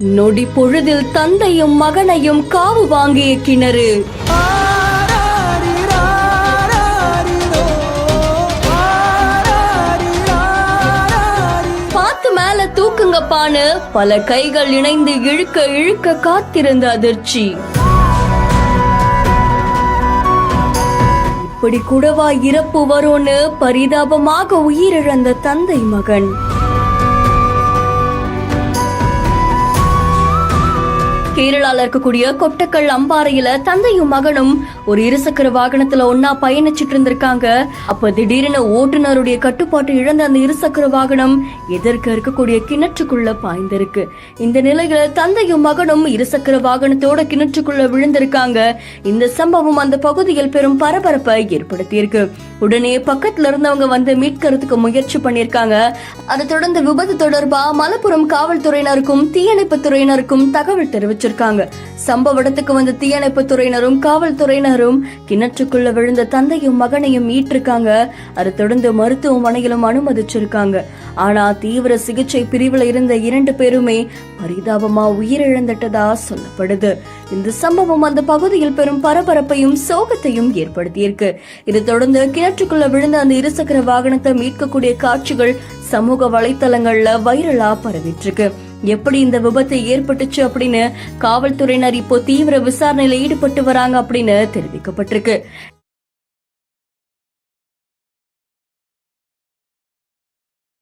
நொடி பொழுதில் தந்தையும் மகனையும் காவு வாங்கிய கிணறு. பாத்து மேல தூக்குங்கப்பான்னு பல கைகள் இணைந்து இழுக்க இழுக்க காத்திருந்த அதிர்ச்சி. இப்படி கூடவா இறப்பு வரும்னு பரிதாபமாக உயிரிழந்த தந்தை மகன். கேரளால இருக்கக்கூடிய கொட்டக்கல் அம்பாறையில தந்தையும் மகனும் ஒரு இருசக்கர வாகனத்துல ஒன்னா பயணிச்சிட்டு இருந்திருக்காங்க. அப்ப திடீர்னு ஓட்டுநருடைய கட்டுப்பாட்டு இழந்த அந்த இருசக்கர வாகனம் எதற்கு இருக்கக்கூடிய கிணற்றுக்குள்ள பாய்ந்திருக்கு. இந்த நிலையில தந்தையும் மகனும் இருசக்கர வாகனத்தோட கிணற்றுக்குள்ள விழுந்திருக்காங்க. இந்த சம்பவம் அந்த பகுதியில் பெரும் பரபரப்பை ஏற்படுத்தியிருக்கு. உடனே பக்கத்துல இருந்தவங்க வந்து மீட்கிறதுக்கு முயற்சி பண்ணிருக்காங்க. அதை தொடர்ந்து விபத்து தொடர்பா மலப்புரம் காவல்துறையினருக்கும் தீயணைப்பு துறையினருக்கும் தகவல் தெரிவிச்சிருக்காங்க. சம்பவ இடத்துக்கு வந்த தீயணைப்பு துறையினரும் காவல்துறையினரும் கிணற்றுக்குள்ள விழுந்த தந்தையும் மகனையும் மீட்டிருக்காங்க. அதை தொடர்ந்து மருத்துவமனையிலும் அனுமதிச்சிருக்காங்க. ஆனா தீவிர சிகிச்சை பிரிவுல இருந்த 2 பேருமே பரிதாபமா உயிரிழந்துட்டதா சொல்லப்படுது. இந்த சம்பவம் அந்த பகுதியில் பெரும் பரபரப்பையும் சோகத்தையும் ஏற்படுத்தியிருக்கு. இதை தொடர்ந்து கிணற்றுக்குள்ள விழுந்த அந்த இருசக்கர வாகனத்தை மீட்கக்கூடிய காட்சிகள் சமூக வலைத்தளங்கள்ல வைரலா பரவிட்டு இருக்கு. எப்படி இந்த விபத்து ஏற்பட்டுச்சு அப்படின்னு காவல்துறையினர் இப்போ தீவிர விசாரணையில ஈடுபட்டு வராங்க அப்படின்னு தெரிவிக்கப்பட்டிருக்கு.